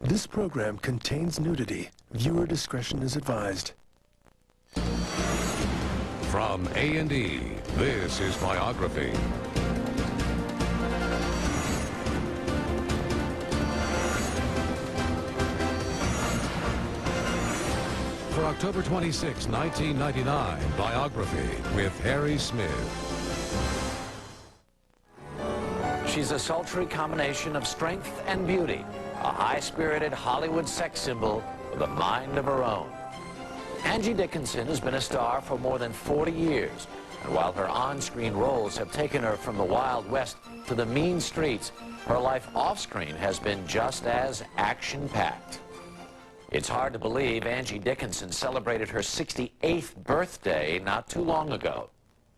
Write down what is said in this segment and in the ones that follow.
This program contains nudity. Viewer discretion is advised. From A&E, this is Biography. For October 26, 1999, Biography with Harry Smith. She's a sultry combination of strength and beauty, a high-spirited Hollywood sex symbol with a mind of her own. Angie Dickinson has been a star for more than 40 years, and while her on-screen roles have taken her from the Wild West to the mean streets, her life off-screen has been just as action-packed. It's hard to believe Angie Dickinson celebrated her 68th birthday not too long ago.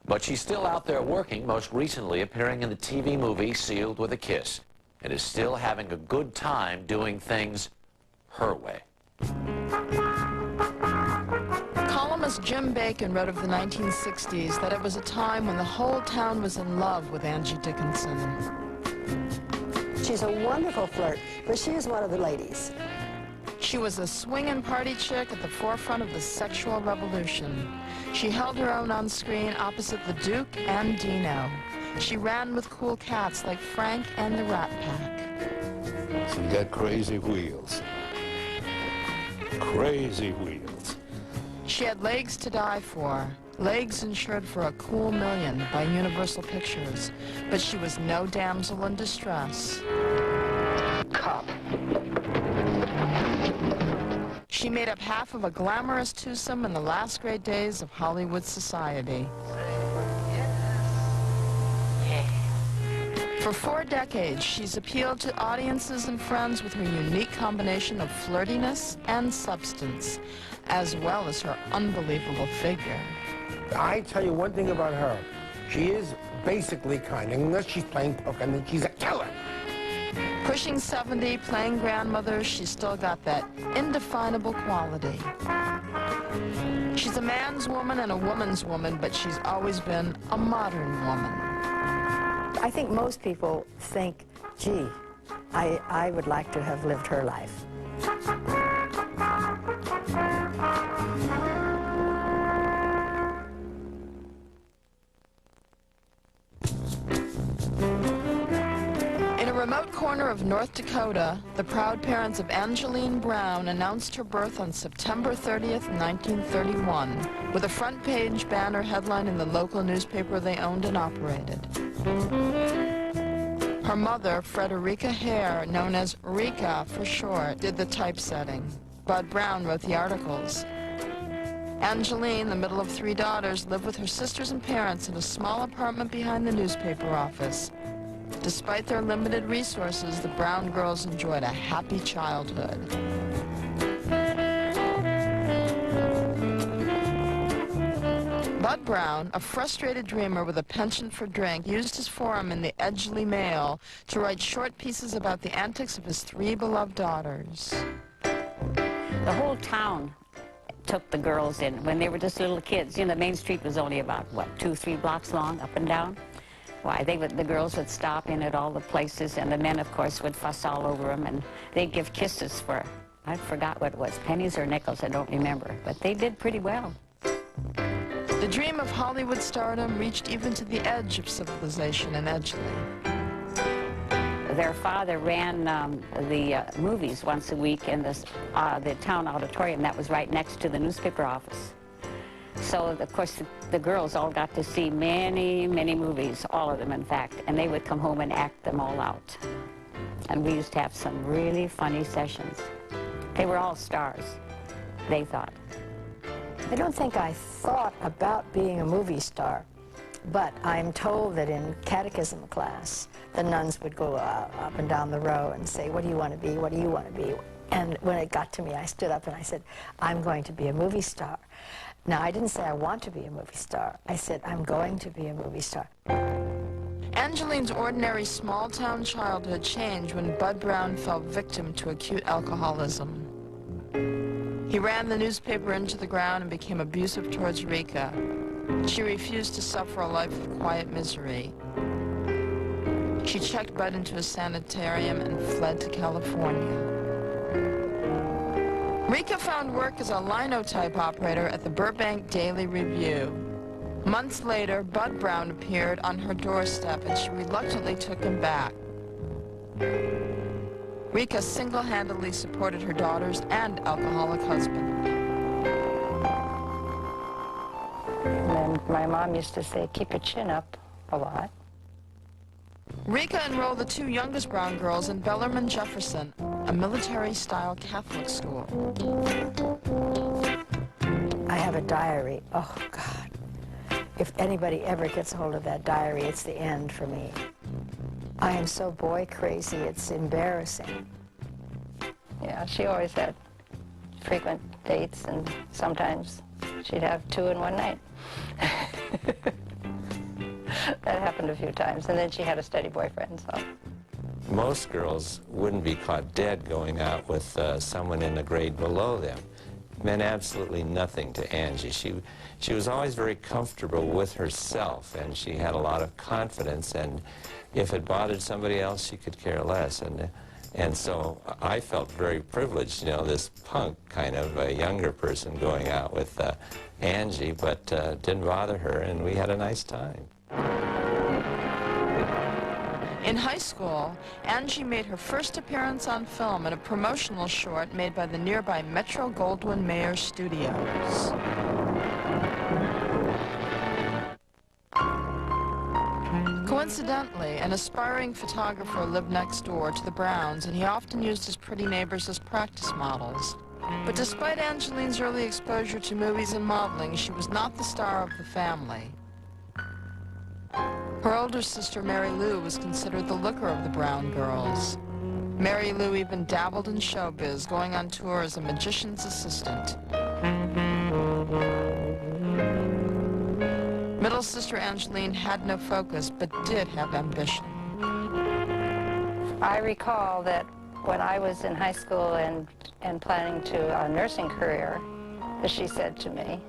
But she's still out there working, most recently appearing in the TV movie Sealed with a Kiss, and is still having a good time doing things her way. Columnist Jim Bacon wrote of the 1960s that it was a time when the whole town was in love with Angie Dickinson. She's a wonderful flirt, but she is one of the ladies. She was a swinging party chick at the forefront of the sexual revolution. She held her own on screen opposite the Duke and Dino. She ran with cool cats like Frank and the Rat Pack. She got crazy wheels. Crazy wheels. She had legs to die for. Legs insured for a cool $1 million by Universal Pictures. But she was no damsel in distress. Cop. She made up half of a glamorous twosome in the last great days of Hollywood society. For 4 decades, she's appealed to audiences and friends with her unique combination of flirtiness and substance, as well as her unbelievable figure. I tell you one thing about her. She is basically kind, unless she's playing poker, and then she's a killer. Pushing 70, playing grandmother, she's still got that indefinable quality. She's a man's woman and a woman's woman, but she's always been a modern woman. I think most people think, gee, I would like to have lived her life. In a remote corner of North Dakota, the proud parents of Angeline Brown announced her birth on September 30th, 1931, with a front-page banner headline in the local newspaper they owned and operated. Her mother, Frederica Hare, known as Rika for short, did the typesetting. Bud Brown wrote the articles. Angeline, the middle of 3 daughters, lived with her sisters and parents in a small apartment behind the newspaper office. Despite their limited resources, the Brown girls enjoyed a happy childhood. Bud Brown, a frustrated dreamer with a penchant for drink, used his forum in the Edgeley Mail to write short pieces about the antics of his 3 beloved daughters. The whole town took the girls in when they were just little kids. You know, the main street was only about, what, 2-3 blocks long, up and down? Why, the girls would stop in at all the places, and the men, of course, would fuss all over them, and they'd give kisses for, I forgot what it was, pennies or nickels, I don't remember, but they did pretty well. The dream of Hollywood stardom reached even to the edge of civilization in Edgeley. Their father ran the movies once a week in the town auditorium that was right next to the newspaper office. So, of course, the girls all got to see many, many movies, all of them, in fact, and they would come home and act them all out. And we used to have some really funny sessions. They were all stars, they thought. I don't think I thought about being a movie star, but I'm told that in catechism class, the nuns would go up and down the row and say, what do you want to be, what do you want to be? And when it got to me, I stood up and I said, I'm going to be a movie star. Now, I didn't say I want to be a movie star. I said, I'm going to be a movie star. Angeline's ordinary small-town childhood changed when Bud Brown fell victim to acute alcoholism. He ran the newspaper into the ground and became abusive towards Rika. She refused to suffer a life of quiet misery. She checked Bud into a sanitarium and fled to California. Rika found work as a linotype operator at the Burbank Daily Review. Months later, Bud Brown appeared on her doorstep and she reluctantly took him back. Rika single-handedly supported her daughters and alcoholic husband. And then my mom used to say, keep your chin up a lot. Rika enrolled the two youngest Brown girls in Bellarmine Jefferson, a military-style Catholic school. I have a diary. Oh, God. If anybody ever gets a hold of that diary, it's the end for me. I am so boy crazy, it's embarrassing. Yeah, she always had frequent dates, and sometimes she'd have two in one night. That happened a few times, and then she had a steady boyfriend, so. Most girls wouldn't be caught dead going out with someone in the grade below them. It meant absolutely nothing to Angie. She was always very comfortable with herself, and she had a lot of confidence, and if it bothered somebody else, she could care less. And so I felt very privileged, you know, this punk kind of a younger person going out with Angie, but didn't bother her, and we had a nice time. In high school, Angie made her first appearance on film in a promotional short made by the nearby Metro-Goldwyn-Mayer Studios. Coincidentally, an aspiring photographer lived next door to the Browns, and he often used his pretty neighbors as practice models. But despite Angeline's early exposure to movies and modeling, she was not the star of the family. Her older sister, Mary Lou, was considered the looker of the Brown girls. Mary Lou even dabbled in showbiz, going on tour as a magician's assistant. Middle sister Angeline had no focus, but did have ambition. I recall that when I was in high school and planning to a nursing career, she said to me,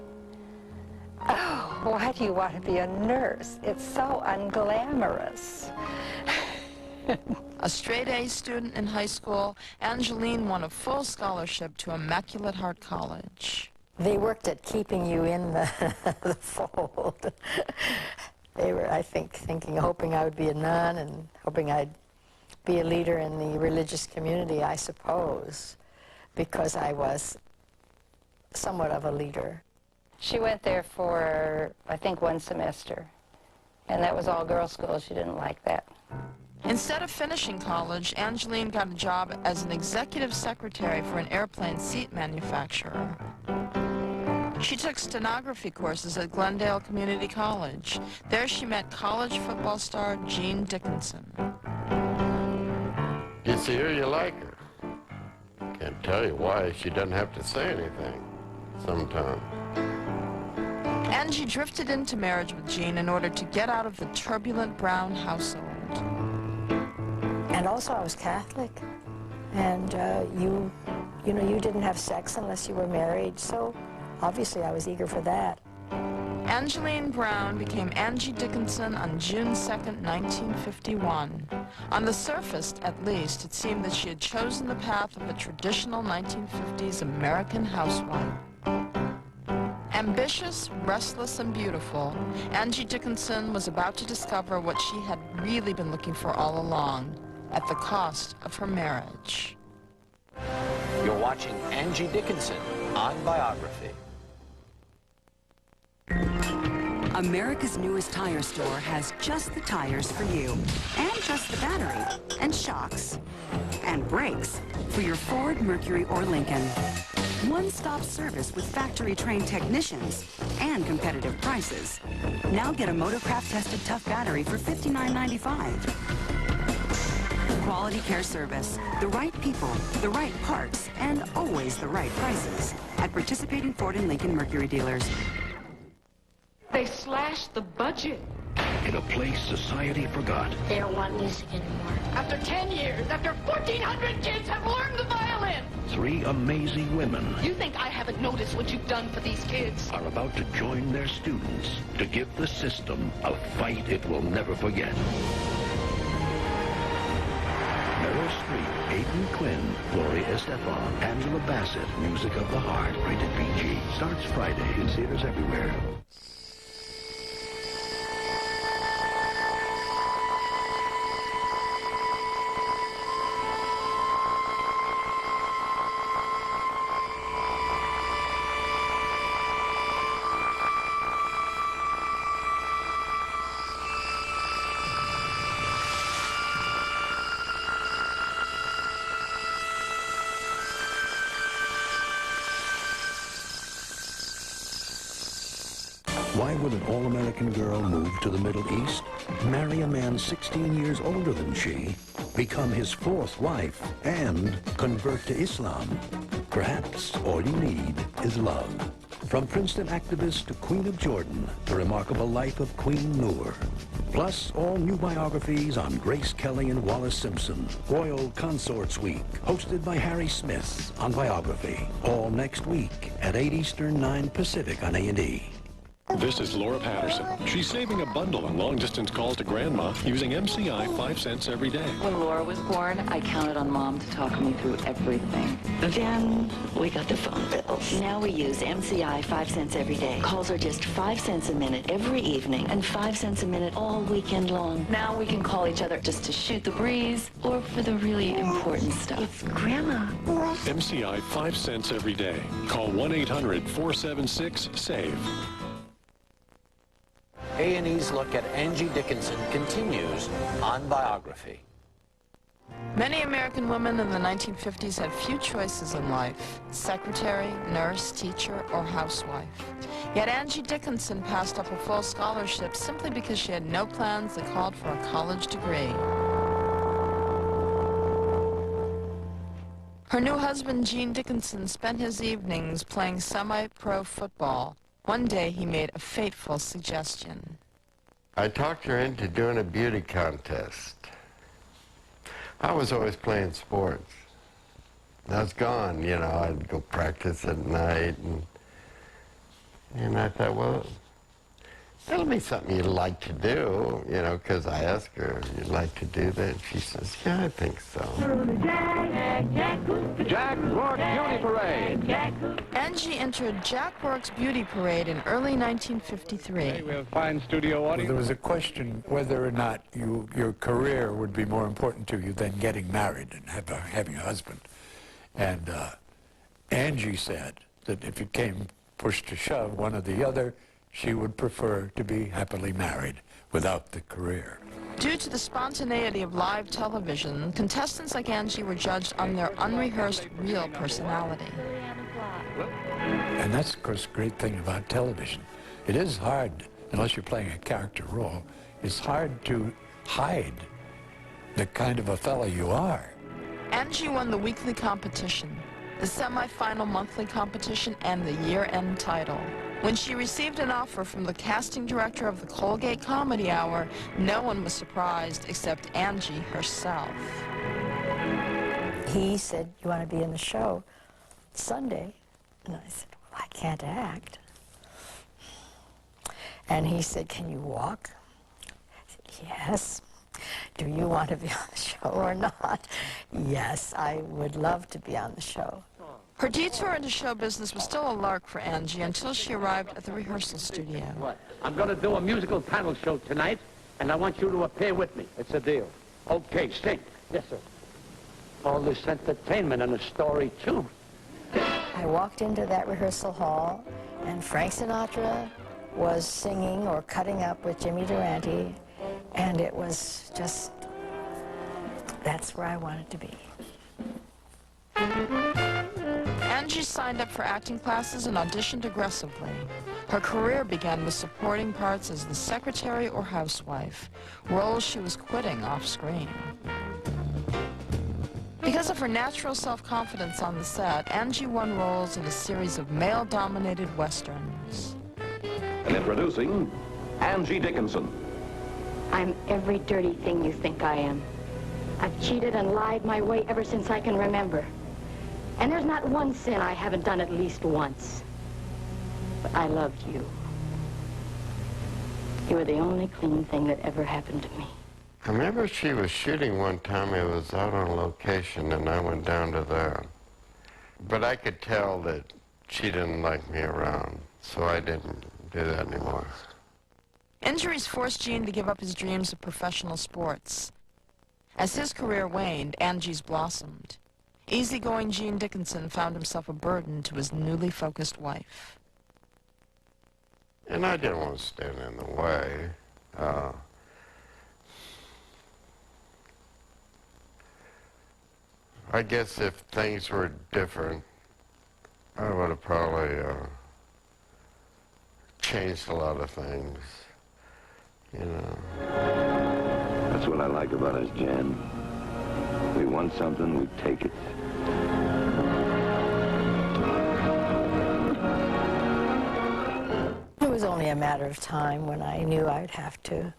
"Oh, why do you want to be a nurse? It's so unglamorous." A straight-A student in high school, Angeline won a full scholarship to Immaculate Heart College. They worked at keeping you in the fold. They were, I think, hoping I would be a nun and hoping I'd be a leader in the religious community, I suppose, because I was somewhat of a leader. She went there for, I think, 1 semester, and that was all girls' school. She didn't like that. Instead of finishing college, Angeline got a job as an executive secretary for an airplane seat manufacturer. She took stenography courses at Glendale Community College. There she met college football star Angie Dickinson. You see her, you like her. Can't tell you why she doesn't have to say anything sometimes. Angie drifted into marriage with Jean in order to get out of the turbulent Brown household. And also I was Catholic, and you know, you didn't have sex unless you were married, so obviously I was eager for that. Angeline Brown became Angie Dickinson on June 2nd, 1951. On the surface, at least, it seemed that she had chosen the path of a traditional 1950s American housewife. Ambitious, restless, and beautiful, Angie Dickinson was about to discover what she had really been looking for all along, at the cost of her marriage. You're watching Angie Dickinson on Biography. America's newest tire store has just the tires for you, and just the battery, and shocks, and brakes for your Ford, Mercury, or Lincoln. One-stop service with factory-trained technicians and competitive prices. Now get a Motorcraft-tested tough battery for $59.95. Quality care service, the right people, the right parts, and always the right prices at participating Ford and Lincoln Mercury dealers. They slashed the budget. In a place society forgot. They don't want music anymore. After 10 years, after 1,400 kids have learned the violin. 3 amazing women. You think I haven't noticed what you've done for these kids? Are about to join their students to give the system a fight it will never forget. Meryl Streep, Aidan Quinn, Gloria Estefan, Angela Bassett, Music of the Heart, rated PG. Starts Friday in theaters everywhere. Why would an all-American girl move to the Middle East, marry a man 16 years older than she, become his fourth wife, and convert to Islam? Perhaps all you need is love. From Princeton activist to Queen of Jordan, the remarkable life of Queen Noor. Plus, all new biographies on Grace Kelly and Wallace Simpson. Royal Consorts Week, hosted by Harry Smith on Biography. All next week at 8 Eastern, 9 Pacific on A&E. This is Laura Patterson. She's saving a bundle on long-distance calls to Grandma using MCI 5 cents every day. When Laura was born, I counted on Mom to talk me through everything. Then we got the phone bills. Now we use MCI 5 cents every day. Calls are just 5 cents a minute every evening and 5 cents a minute all weekend long. Now we can call each other just to shoot the breeze or for the really important stuff. It's Grandma. MCI 5 cents every day. Call 1-800-476-SAVE. A&E's look at Angie Dickinson continues on Biography. Many American women in the 1950s had few choices in life: secretary, nurse, teacher, or housewife. Yet Angie Dickinson passed up a full scholarship simply because she had no plans that called for a college degree. Her new husband, Gene Dickinson, spent his evenings playing semi-pro football. One day he made a fateful suggestion. I talked her into doing a beauty contest. I was always playing sports. I was gone, you know, I'd go practice at night, and I thought, well, that'll be something you'd like to do, you know, because I asked her, you'd like to do that? She says, yeah, I think so. Jack Rourke Beauty Parade. Angie entered Jack Rourke's Beauty Parade in early 1953. Hey, we have fine studio audience. There was a question whether or not your career would be more important to you than getting married and having a husband. And Angie said that if it came push to shove, one or the other, she would prefer to be happily married without the career. Due to the spontaneity of live television, contestants like Angie were judged on their unrehearsed, real personality. And that's, of course, a great thing about television. It is hard, unless you're playing a character role, it's hard to hide the kind of a fellow you are. Angie won the weekly competition, the semi-final monthly competition, and the year-end title. When she received an offer from the casting director of the Colgate Comedy Hour, no one was surprised except Angie herself. He said, you want to be in the show Sunday? And I said, well, I can't act. And he said, can you walk? I said, yes. Do you want to be on the show or not? Yes, I would love to be on the show. Her detour into show business was still a lark for Angie until she arrived at the rehearsal studio. What? I'm going to do a musical panel show tonight, and I want you to appear with me. It's a deal. Okay, sing. Yes, sir. All this entertainment and a story, too. I walked into that rehearsal hall, and Frank Sinatra was singing or cutting up with Jimmy Durante, and it was just, that's where I wanted to be. Angie signed up for acting classes and auditioned aggressively. Her career began with supporting parts as the secretary or housewife, roles she was quitting off-screen. Because of her natural self-confidence on the set, Angie won roles in a series of male-dominated westerns. And introducing Angie Dickinson. I'm every dirty thing you think I am. I've cheated and lied my way ever since I can remember. And there's not one sin I haven't done at least once. But I loved you. You were the only clean thing that ever happened to me. I remember she was shooting one time. It was out on location, and I went down to there. But I could tell that she didn't like me around, so I didn't do that anymore. Injuries forced Gene to give up his dreams of professional sports. As his career waned, Angie's blossomed. Easygoing Gene Dickinson found himself a burden to his newly focused wife. And I didn't want to stand in the way. I guess if things were different, I would have probably changed a lot of things, you know. That's what I like about us, Jan. We want something, we take it. It was only a matter of time when I knew I'd have to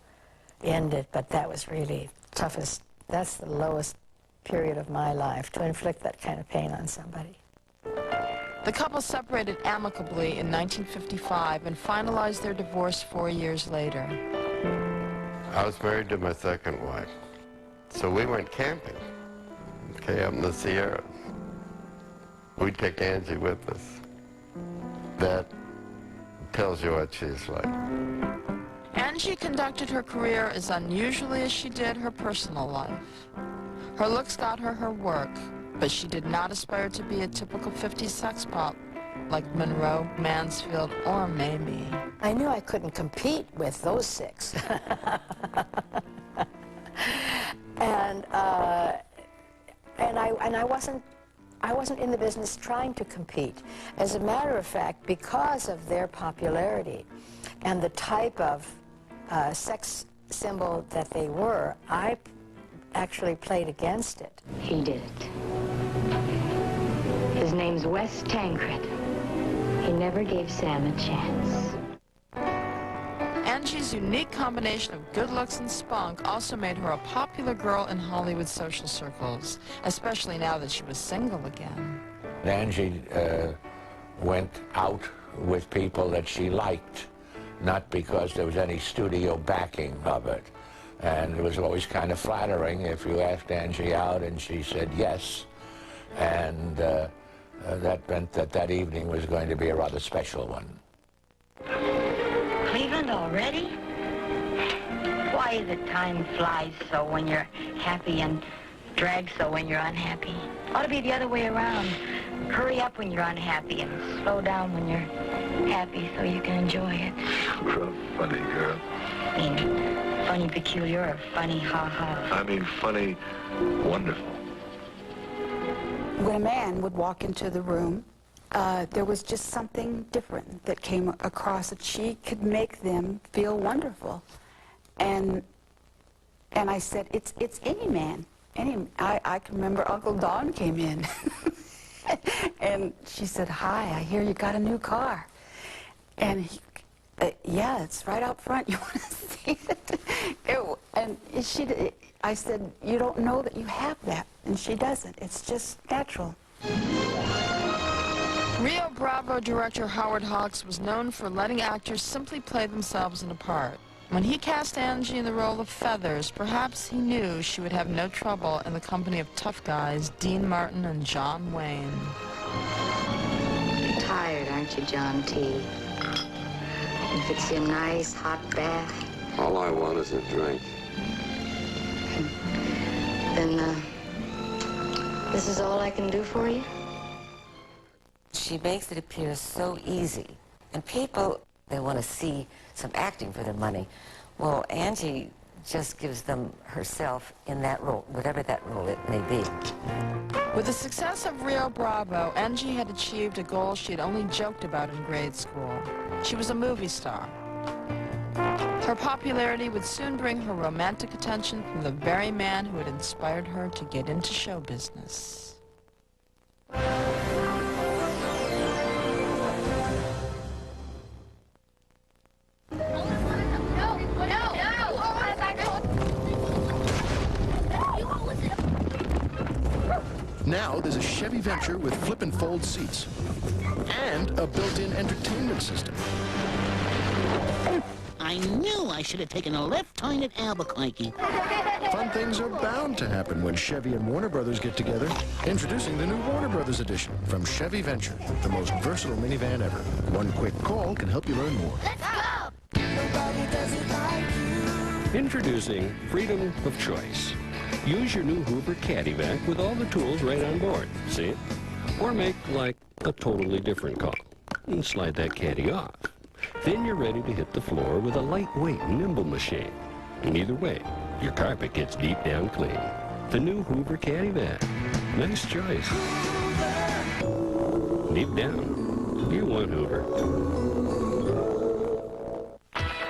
end it, but that was really toughest. That's the lowest period of my life, to inflict that kind of pain on somebody. The couple separated amicably in 1955 and finalized their divorce 4 years later. I was married to my second wife, so we went camping, okay, up in the Sierras. We'd take Angie with us. That tells you what she's like. Angie conducted her career as unusually as she did her personal life. Her looks got her her work, but she did not aspire to be a typical 50s sex pop like Monroe, Mansfield, or Mamie. I knew I couldn't compete with those six. and I wasn't in the business trying to compete. As a matter of fact, because of their popularity and the type of sex symbol that they were, I actually played against it. He did it. His name's Wes Tancred. He never gave Sam a chance. Angie's unique combination of good looks and spunk also made her a popular girl in Hollywood social circles, especially now that she was single again. Angie went out with people that she liked, not because there was any studio backing of it. And it was always kind of flattering if you asked Angie out and she said yes. And that meant that that evening was going to be a rather special one. Cleveland already? Why the time flies so when you're happy and drags so when you're unhappy. Ought to be the other way around. Hurry up when you're unhappy and slow down when you're happy so you can enjoy it. You're a funny girl. I mean, funny peculiar or funny ha-ha? I mean funny, wonderful. When a man would walk into the room, there was just something different that came across that she could make them feel wonderful. And I said, it's any man. I can remember Uncle Don came in. And she said, hi, I hear you got a new car. And he, yeah, it's right out front. You want to see it? I said, you don't know that you have that. And she doesn't. It's just natural. Rio Bravo director Howard Hawks was known for letting actors simply play themselves in a part. When he cast Angie in the role of Feathers, perhaps he knew she would have no trouble in the company of tough guys Dean Martin and John Wayne. You're tired, aren't you, John T? If it's a nice hot bath. All I want is a drink. Then, this is all I can do for you? She makes it appear so easy. And people, they want to see some acting for their money. Well, Angie just gives them herself in that role, whatever that role it may be. With the success of Rio Bravo, Angie had achieved a goal she had only joked about in grade school. She was a movie star. Her popularity would soon bring her romantic attention from the very man who had inspired her to get into show business. Now there's a Chevy Venture with flip and fold seats and a built-in entertainment system. I knew I should have taken a left turn at Albuquerque. Fun things are bound to happen when Chevy and Warner Brothers get together. Introducing the new Warner Brothers edition from Chevy Venture, the most versatile minivan ever. One quick call can help you learn more. Let's go! Introducing Freedom of Choice. Use your new Hoover Caddy Vac with all the tools right on board, see? Or make, like, a totally different call and slide that caddy off. Then you're ready to hit the floor with a lightweight, nimble machine. And either way, your carpet gets deep down clean. The new Hoover Caddy Vac. Nice choice. Deep down, you want Hoover.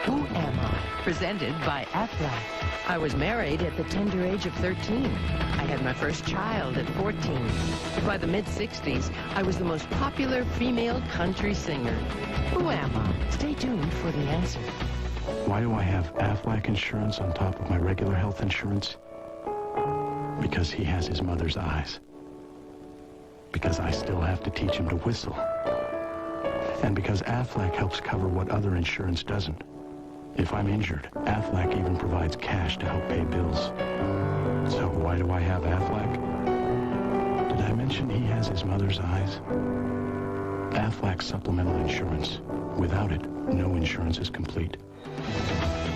Who Am I? Presented by Aflac. I was married at the tender age of 13. I had my first child at 14. By the mid-60s, I was the most popular female country singer. Who am I? Stay tuned for the answer. Why do I have Aflac insurance on top of my regular health insurance? Because he has his mother's eyes. Because I still have to teach him to whistle. And because Aflac helps cover what other insurance doesn't. If I'm injured, Aflac even provides cash to help pay bills. So why do I have Aflac? Did I mention he has his mother's eyes? Aflac supplemental insurance. Without it, no insurance is complete.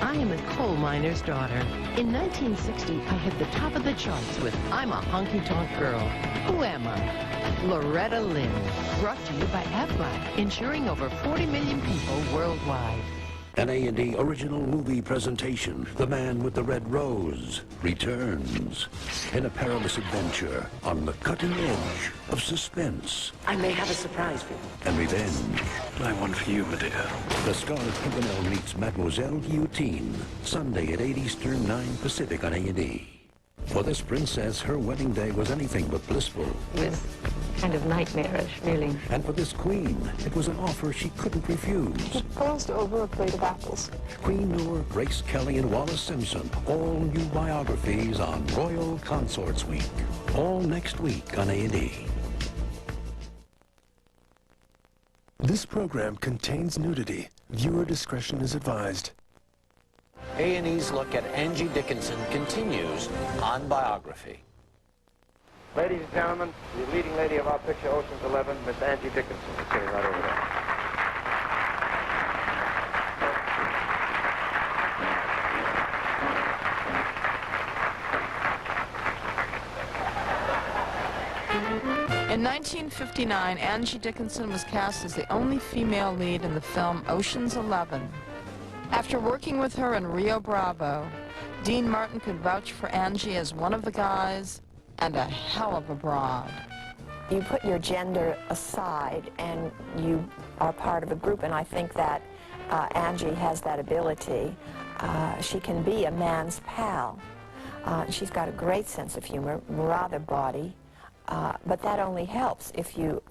I am a coal miner's daughter. In 1960, I hit the top of the charts with I'm a Honky-Tonk Girl. Who am I? Loretta Lynn. Brought to you by Aflac, insuring over 40 million people worldwide. An A&E original movie presentation, The Man with the Red Rose returns in a perilous adventure on the cutting edge of suspense. I may have a surprise for you. And revenge. I want for you, my dear. The Scarlet Pimpernel meets Mademoiselle Guillotine, Sunday at 8 Eastern, 9 Pacific on A&E. For this princess, her wedding day was anything but blissful. It was kind of nightmarish, really. And for this queen, it was an offer she couldn't refuse. He passed over a plate of apples. Queen Noor, Grace Kelly, and Wallace Simpson, all new biographies on Royal Consorts Week. All next week on A&E. This program contains nudity. Viewer discretion is advised. A&E's look at Angie Dickinson continues on Biography. Ladies and gentlemen, the leading lady of our picture, Ocean's 11, Miss Angie Dickinson, is sitting right over there. In 1959, Angie Dickinson was cast as the only female lead in the film Ocean's 11. After working with her in Rio Bravo, Dean Martin could vouch for Angie as one of the guys and a hell of a broad. You put your gender aside and you are part of a group, and I think that Angie has that ability. She can be a man's pal. She's got a great sense of humor, rather bawdy, but that only helps if you're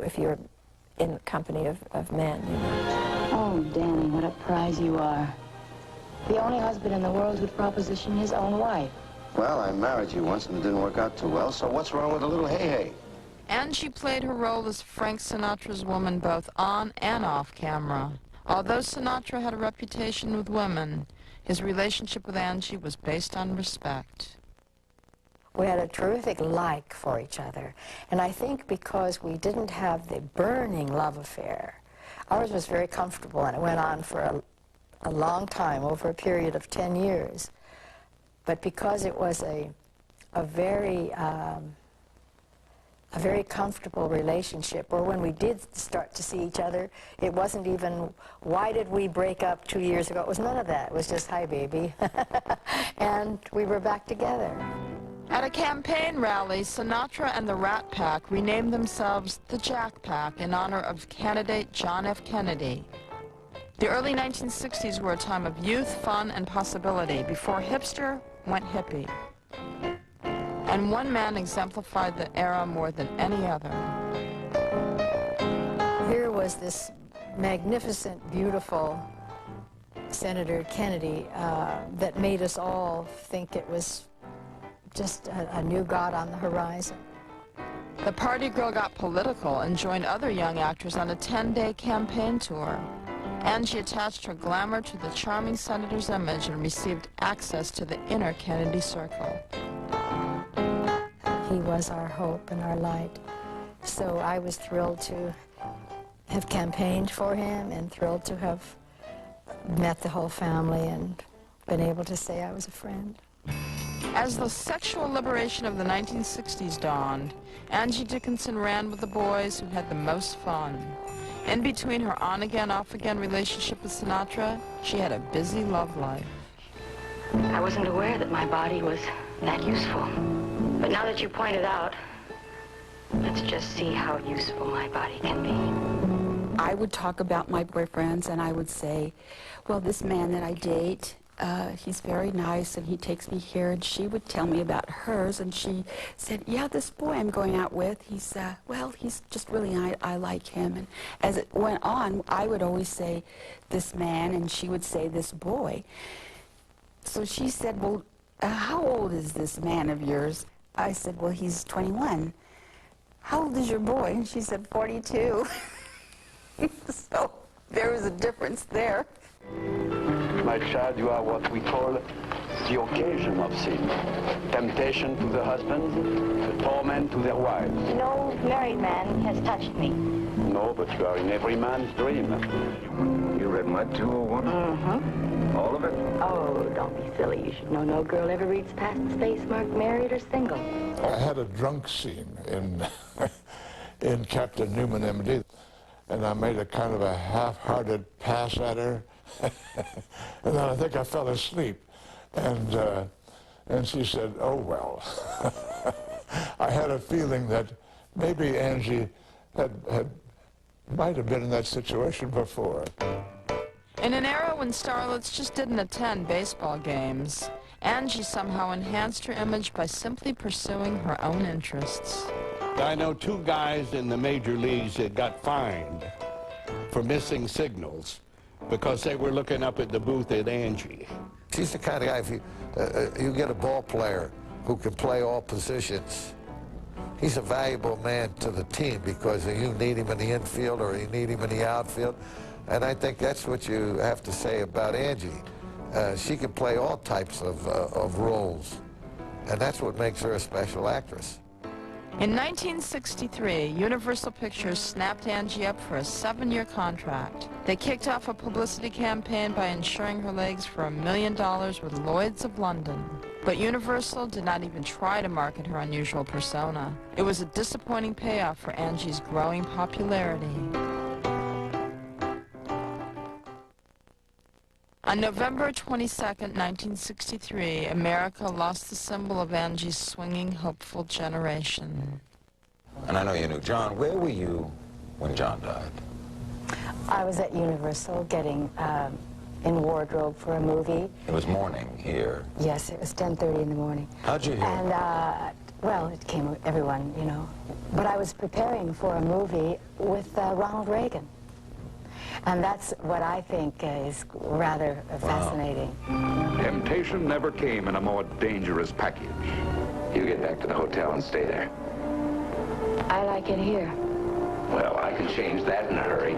in the company of men. You know. Oh, Danny, what a prize you are. The only husband in the world who'd proposition his own wife. Well, I married you once and it didn't work out too well, so what's wrong with a little hey-hey? And she played her role as Frank Sinatra's woman both on and off camera. Although Sinatra had a reputation with women, his relationship with Angie was based on respect. We had a terrific like for each other, and I think because we didn't have the burning love affair, ours was very comfortable, and it went on for a long time, over a period of 10 years. But because it was a very comfortable relationship, or when we did start to see each other, it wasn't even, why did we break up 2 years ago? It was none of that. It was just, hi, baby. And we were back together. At a campaign rally, Sinatra and the Rat Pack renamed themselves the Jack Pack in honor of candidate John F. Kennedy. The early 1960s were a time of youth, fun, and possibility before hipster went hippie. And one man exemplified the era more than any other. Here was this magnificent, beautiful Senator Kennedy that made us all think it was just a new god on the horizon. The party girl got political and joined other young actors on a 10-day campaign tour. Angie attached her glamour to the charming senator's image and received access to the inner Kennedy circle. He was our hope and our light. So I was thrilled to have campaigned for him and thrilled to have met the whole family and been able to say I was a friend. As the sexual liberation of the 1960s dawned, Angie Dickinson ran with the boys who had the most fun. In between her on-again, off-again relationship with Sinatra, she had a busy love life. I wasn't aware that my body was that useful. But now that you point it out, let's just see how useful my body can be. I would talk about my boyfriends, and I would say, well, this man that I date, he's very nice, and he takes me here, and she would tell me about hers, and she said, yeah, this boy I'm going out with, he's, well, he's just really nice, I like him. And as it went on, I would always say, this man, and she would say, this boy. So she said, well, how old is this man of yours? I said, well, he's 21. How old is your boy? And she said, 42. So there was a difference there. My child, you are what we call the occasion of sin. Temptation to the husband, the torment to their wives. No married man has touched me. No, but you are in every man's dream. You read my 201? Mm-hmm. All of it? Oh, don't be silly. You should know no girl ever reads past the space marked married or single. I had a drunk scene in Captain Newman, M.D., and I made a kind of a half-hearted pass at her, and then I think I fell asleep, and she said, oh, well. I had a feeling that maybe Angie might have been in that situation before. In an era when starlets just didn't attend baseball games, Angie somehow enhanced her image by simply pursuing her own interests. I know 2 guys in the major leagues that got fined for missing signals because they were looking up at the booth at Angie. She's the kind of guy, if you get a ball player who can play all positions, he's a valuable man to the team because you need him in the infield or you need him in the outfield. And I think that's what you have to say about Angie. She can play all types of roles, and that's what makes her a special actress. In 1963, Universal Pictures snapped Angie up for a 7-year contract. They kicked off a publicity campaign by insuring her legs for $1 million with Lloyd's of London. But Universal did not even try to market her unusual persona. It was a disappointing payoff for Angie's growing popularity. On November 22, 1963, America lost the symbol of Angie's swinging, hopeful generation. And I know you knew John. Where were you when John died? I was at Universal getting in wardrobe for a movie. It was morning here. Yes, it was 10:30 in the morning. How'd you hear? And, well, it came with everyone, you know. But I was preparing for a movie with Ronald Reagan. And that's what I think is rather fascinating. Temptation never came in a more dangerous package. You get back to the hotel and stay there. I like it here. Well, I can change that in a hurry.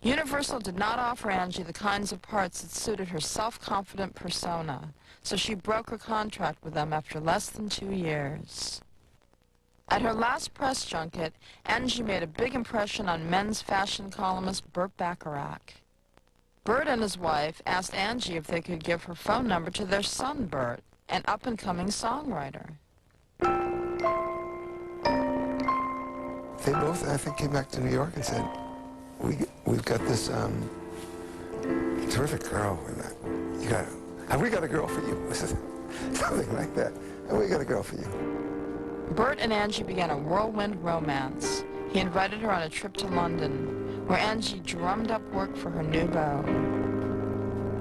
Universal did not offer Angie the kinds of parts that suited her self-confident persona, so she broke her contract with them after less than 2 years. At her last press junket, Angie made a big impression on men's fashion columnist Burt Bacharach. Burt and his wife asked Angie if they could give her phone number to their son, Burt, an up-and-coming songwriter. They both, I think, came back to New York and said, we've got this terrific girl. Have we got a girl for you? Something like that. Have we got a girl for you? Burt and Angie began a whirlwind romance. He invited her on a trip to London, where Angie drummed up work for her new beau.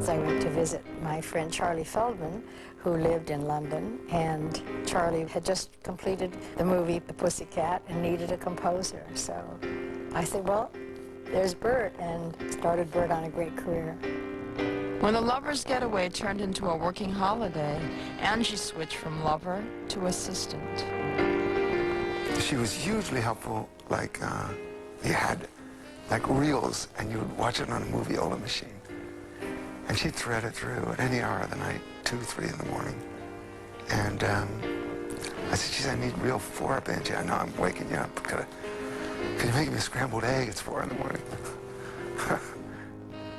So I went to visit my friend Charlie Feldman, who lived in London, and Charlie had just completed the movie The Pussycat and needed a composer. So I said, well, there's Burt, and started Burt on a great career. When the lover's getaway turned into a working holiday, Angie switched from lover to assistant. She was hugely helpful. Like, you had like reels, and you would watch it on a moviola machine. And she'd thread it through at any hour of the night, 2, 3 in the morning. And I said, geez, I need reel 4 up, Angie. I know I'm waking you up. Can you make me a scrambled egg? It's 4 in the morning.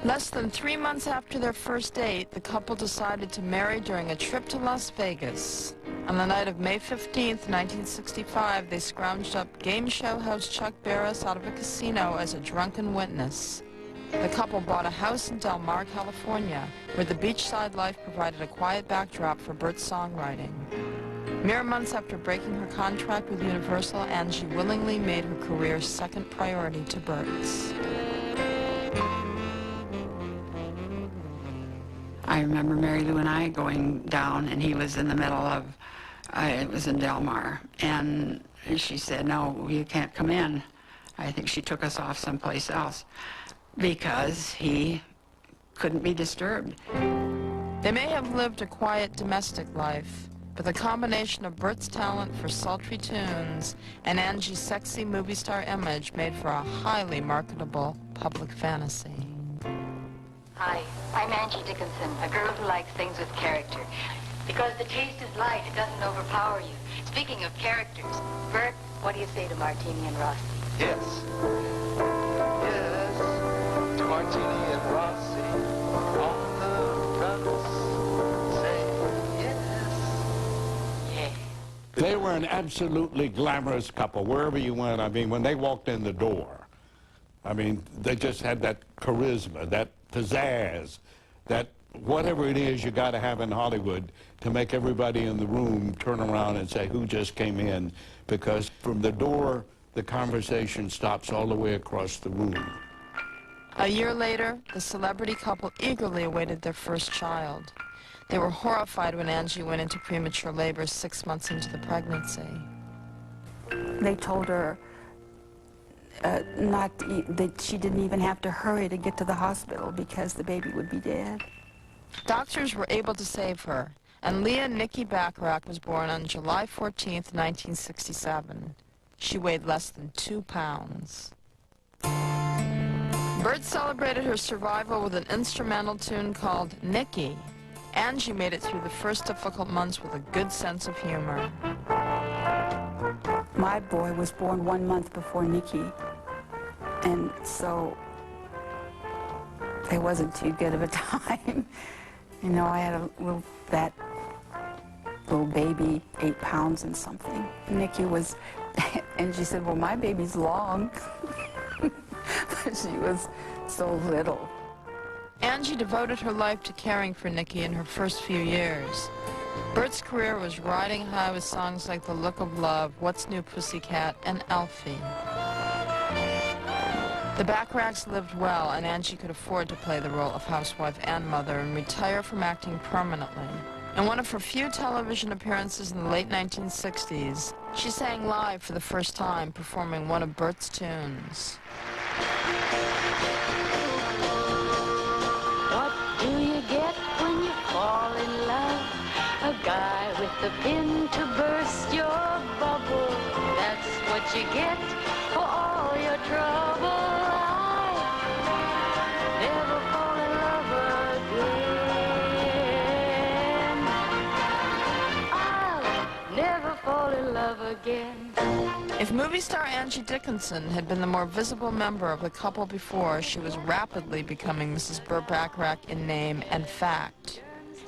Less than 3 months after their first date, the couple decided to marry during a trip to Las Vegas. On the night of May 15th, 1965, they scrounged up game show host Chuck Barris out of a casino as a drunken witness. The couple bought a house in Del Mar, California, where the beachside life provided a quiet backdrop for Bert's songwriting. Mere months after breaking her contract with Universal, Angie willingly made her career second priority to Bert's. I remember Mary Lou and I going down, and he was in the middle of, it was in Del Mar, and she said, no, you can't come in. I think she took us off someplace else because he couldn't be disturbed. They may have lived a quiet domestic life, but the combination of Bert's talent for sultry tunes and Angie's sexy movie star image made for a highly marketable public fantasy. Hi, I'm Angie Dickinson, a girl who likes things with character. Because the taste is light, it doesn't overpower you. Speaking of characters, Bert, what do you say to Martini and Rossi? Yes. Yes, to Martini and Rossi, on the brothers, say yes. They were an absolutely glamorous couple, wherever you went. I mean, when they walked in the door, I mean, they just had that charisma, that pizzazz, that whatever it is you got to have in Hollywood to make everybody in the room turn around and say, who just came in? Because from the door, the conversation stops all the way across the room. A year later, the celebrity couple eagerly awaited their first child. They were horrified when Angie went into premature labor 6 months into the pregnancy. They told her that she didn't even have to hurry to get to the hospital because the baby would be dead. Doctors were able to save her, and Leah Nikki Bacharach was born on July 14th, 1967. She weighed less than 2 pounds. Bert celebrated her survival with an instrumental tune called Nikki. Angie made it through the first difficult months with a good sense of humor. My boy was born 1 month before Nikki, and so it wasn't too good of a time. You know, I had a little fat little baby, 8 pounds and something. Nikki was, and she said, well, my baby's long. But she was so little. Angie devoted her life to caring for Nikki in her first few years. Bert's career was riding high with songs like The Look of Love, What's New Pussycat, and Alfie. The Bacharachs lived well, and Angie could afford to play the role of housewife and mother and retire from acting permanently. In one of her few television appearances in the late 1960s, she sang live for the first time, performing one of Bert's tunes. What do you get when you fall in love? A guy with a pin to burst your bubble. That's what you get for all your trouble. I'll never fall in love again. I'll never fall in love again. If movie star Angie Dickinson had been the more visible member of the couple before, she was rapidly becoming Mrs. Burt Bacharach in name and fact.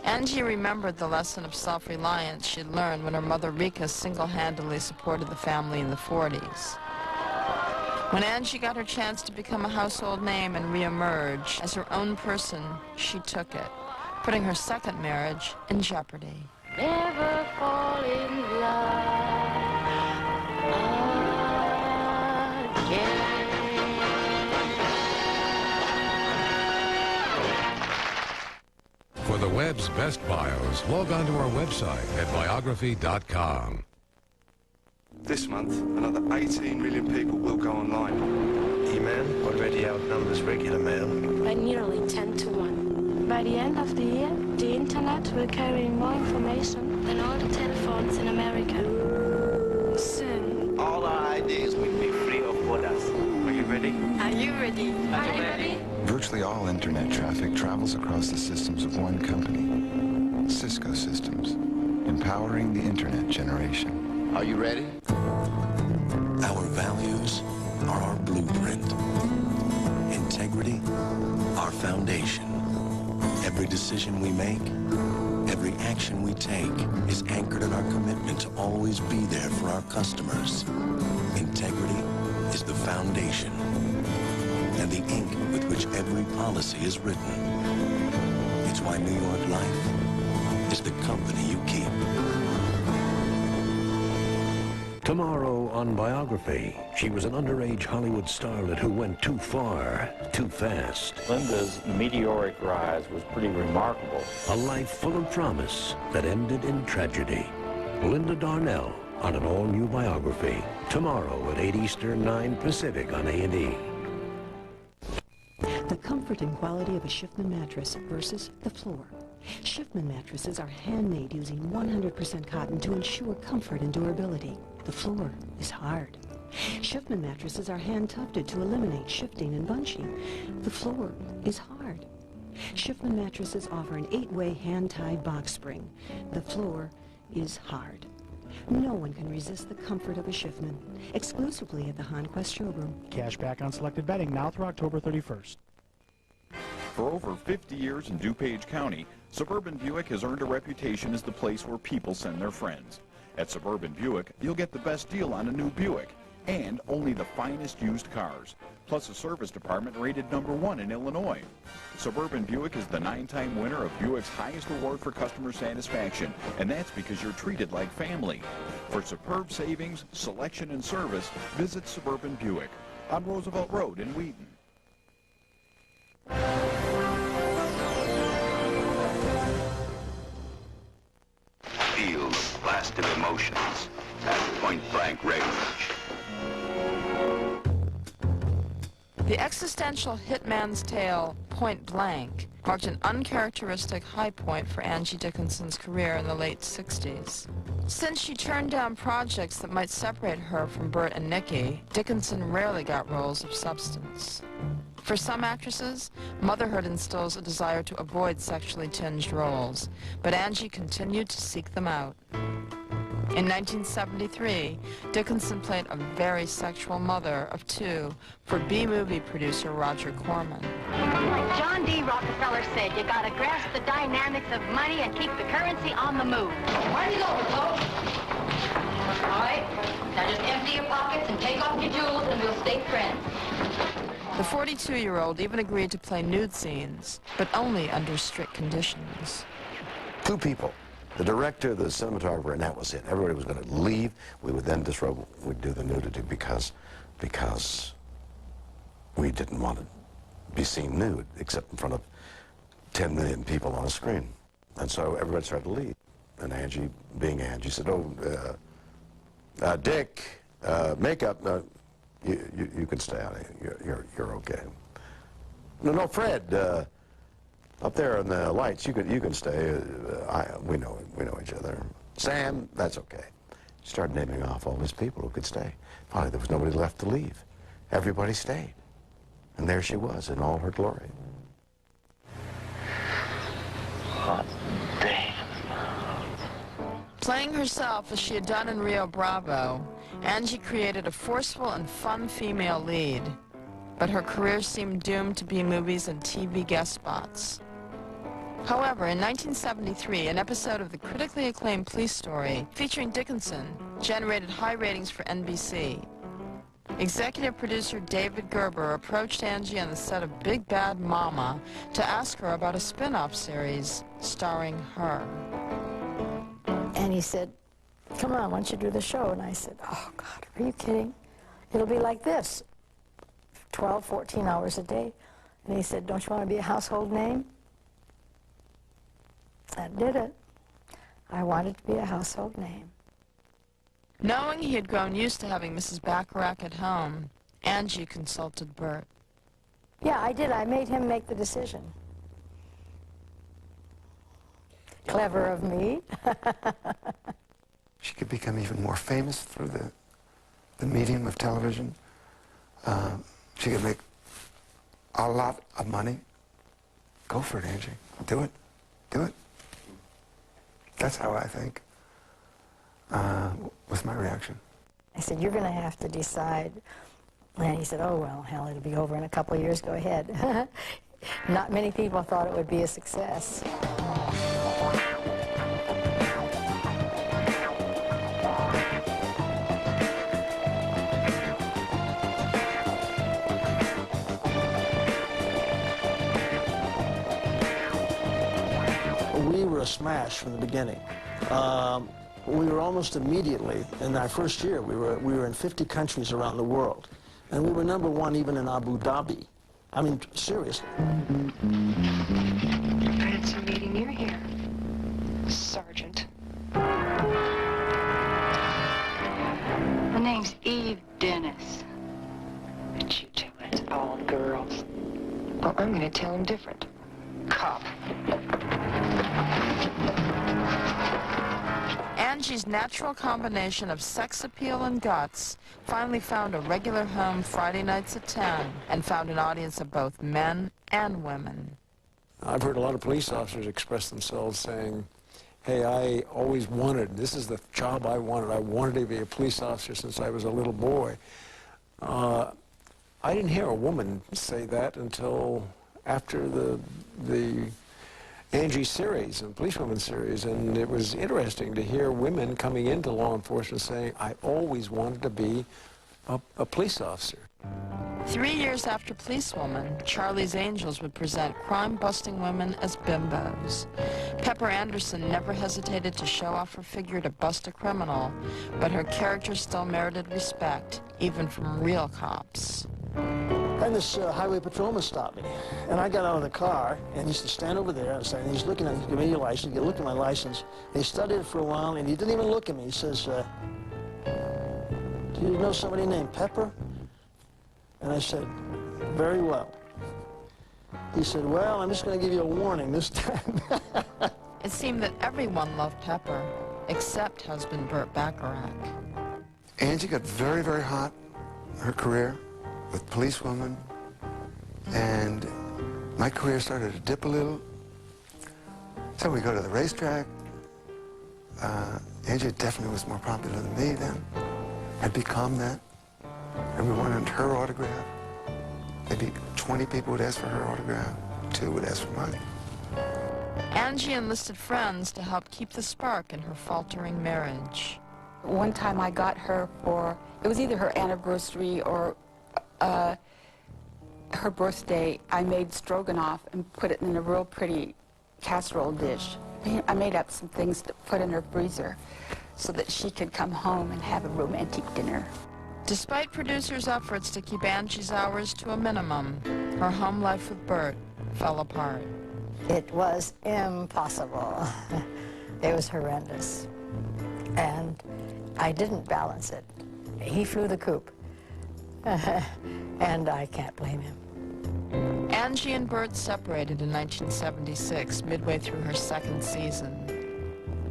Angie remembered the lesson of self-reliance she'd learned when her mother Rika single-handedly supported the family in the 40s. When Angie got her chance to become a household name and re-emerge as her own person, she took it, putting her second marriage in jeopardy. Never fall in love again. For the web's best bios, log on to our website at biography.com. This month, another 18 million people will go online. Email already outnumbers regular mail. By nearly 10 to 1. By the end of the year, the internet will carry more information than all the telephones in America. Soon. All our ideas will be free of borders. Are you ready ready? Are you ready? Are you ready? Virtually all internet traffic travels across the systems of one company, Cisco Systems, empowering the internet generation. Are you ready? Our values are our blueprint. Integrity, our foundation. Every decision we make, every action we take is anchored in our commitment to always be there for our customers. Integrity is the foundation and the ink with which every policy is written. It's why New York Life is the company you keep. Tomorrow on Biography, she was an underage Hollywood starlet who went too far, too fast. Linda's meteoric rise was pretty remarkable. A life full of promise that ended in tragedy. Linda Darnell on an all-new Biography. Tomorrow at 8 Eastern, 9 Pacific on A&E. The comfort and quality of a Schiffman mattress versus the floor. Schiffman mattresses are handmade using 100% cotton to ensure comfort and durability. The floor is hard. Schiffman mattresses are hand-tufted to eliminate shifting and bunching. The floor is hard. Schiffman mattresses offer an 8-way hand-tied box spring. The floor is hard. No one can resist the comfort of a Schiffman. Exclusively at the Honquest showroom. Cash back on selected bedding now through October 31st. For over 50 years in DuPage County, Suburban Buick has earned a reputation as the place where people send their friends. At Suburban Buick, you'll get the best deal on a new Buick and only the finest used cars, plus a service department rated #1 in Illinois. Suburban Buick is the 9-time winner of Buick's highest award for customer satisfaction, and that's because you're treated like family. For superb savings, selection, and service, visit Suburban Buick on Roosevelt Road in Wheaton. Feel the blast of emotions at point-blank range. The existential hitman's tale, Point Blank, marked an uncharacteristic high point for Angie Dickinson's career in the late 60s. Since she turned down projects that might separate her from Bert and Nicky, Dickinson rarely got roles of substance. For some actresses, motherhood instills a desire to avoid sexually tinged roles, but Angie continued to seek them out. In 1973, Dickinson played a very sexual mother of 2 for B-movie producer Roger Corman. Like John D. Rockefeller said, you gotta grasp the dynamics of money and keep the currency on the move. Where do you go, folks? All right, now just empty your pockets and take off your jewels and we'll stay friends. The 42-year-old even agreed to play nude scenes, but only under strict conditions. 2 people. The director, the cinematographer, and that was it. Everybody was going to leave. We would then disrobe, we'd do the nudity because we didn't want to be seen nude, except in front of 10 million people on a screen. And so everybody started to leave. And Angie, being Angie, said, Dick, makeup, no, you can stay out of here. You're okay. No, Fred, up there in the lights, you can stay. We know each other. Sam, that's okay. He started naming off all these people who could stay. Finally, there was nobody left to leave. Everybody stayed. And there she was in all her glory. Hot damn. Playing herself as she had done in Rio Bravo, Angie created a forceful and fun female lead. But her career seemed doomed to B-movies and TV guest spots. However, in 1973, an episode of the critically acclaimed Police Story featuring Dickinson generated high ratings for NBC. Executive producer David Gerber approached Angie on the set of Big Bad Mama to ask her about a spin-off series starring her. And he said, come on, why don't you do the show? And I said, oh, God, are you kidding? It'll be like this, 12, 14 hours a day. And he said, don't you want to be a household name? That did it. I wanted to be a household name. Knowing he had grown used to having Mrs. Bacharach at home, Angie consulted Bert. Yeah, I did. I made him make the decision. Clever of me. She could become even more famous through the medium of television. she could make a lot of money, go for it, Angie. Do it. Do it. That's how I think was my reaction. I said, you're going to have to decide. And he said, oh, well, hell, it'll be over in a couple of years. Go ahead. Not many people thought it would be a success. We were a smash from the beginning. We were almost immediately, in our first year, we were in 50 countries around the world. And we were #1 even in Abu Dhabi. I mean, seriously. Fancy meeting you here, Sergeant. My name's Eve Dennis. But you tell it to all girls. Well, I'm going to tell him different. Cop. Angie's natural combination of sex appeal and guts finally found a regular home Friday nights at 10 and found an audience of both men and women. I've heard a lot of police officers express themselves saying, hey, I always wanted, this is the job I wanted to be a police officer since I was a little boy. I didn't hear a woman say that until after the Angie series and Policewoman series, and it was interesting to hear women coming into law enforcement saying, I always wanted to be a police officer. 3 years after Policewoman, Charlie's Angels would present crime-busting women as bimbos. Pepper Anderson never hesitated to show off her figure to bust a criminal, but her character still merited respect, even from real cops. And this highway patrolman stopped me, and I got out of the car, and he used to stand over there, and he's looking at me, give me your license, he looked at my license, and he studied it for a while, and he didn't even look at me. He says, do you know somebody named Pepper? And I said, very well. He said, well, I'm just going to give you a warning this time. It seemed that everyone loved Pepper, except husband Burt Bacharach. Angie got very, very hot in her career with Policewoman, and my career started to dip a little. So we go to the racetrack. Angie definitely was more popular than me then, had become that. And we wanted her autograph. Maybe 20 people would ask for her autograph, 2 would ask for mine. Angie enlisted friends to help keep the spark in her faltering marriage. One time I got her for, it was either her anniversary or her birthday, I made stroganoff and put it in a real pretty casserole dish. I made up some things to put in her freezer so that she could come home and have a romantic dinner. Despite producers' efforts to keep Angie's hours to a minimum, her home life with Burt fell apart. It was impossible. It was horrendous. And I didn't balance it. He flew the coop. And I can't blame him. Angie and Burt separated in 1976, midway through her second season.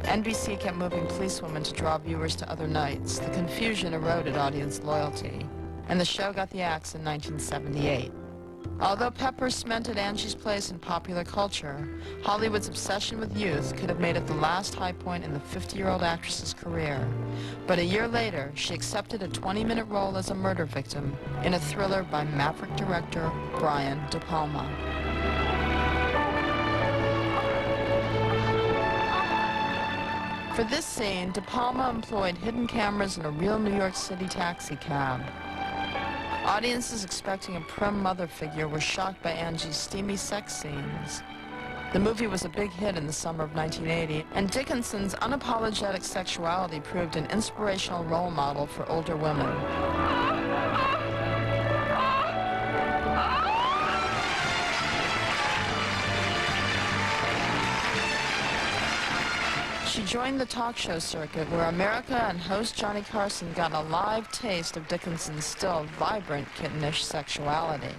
NBC kept moving Policewoman to draw viewers to other nights. The confusion eroded audience loyalty, and the show got the axe in 1978. Although Pepper cemented Angie's place in popular culture, Hollywood's obsession with youth could have made it the last high point in the 50-year-old actress's career. But a year later, she accepted a 20-minute role as a murder victim in a thriller by Maverick director Brian De Palma. For this scene, De Palma employed hidden cameras in a real New York City taxi cab. Audiences expecting a prim mother figure were shocked by Angie's steamy sex scenes. The movie was a big hit in the summer of 1980, and Dickinson's unapologetic sexuality proved an inspirational role model for older women. She joined the talk show circuit, where America and host Johnny Carson got a live taste of Dickinson's still vibrant kittenish sexuality.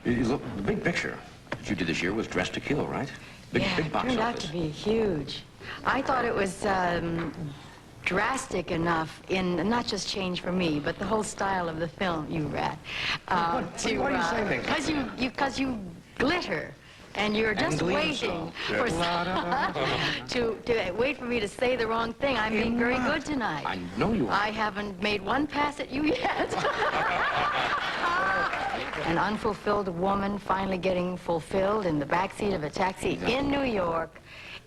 Look, the big picture that you did this year was Dressed to Kill, right? Big It box turned out office. to be huge. I thought it was drastic enough in not just change for me, but the whole style of the film, you rat. What are you saying? Because you glitter. And you're just waiting for to wait for me to say the wrong thing. I'm being very good tonight. I know you are. I haven't made one pass at you yet. An unfulfilled woman finally getting fulfilled in the backseat of a taxi in New York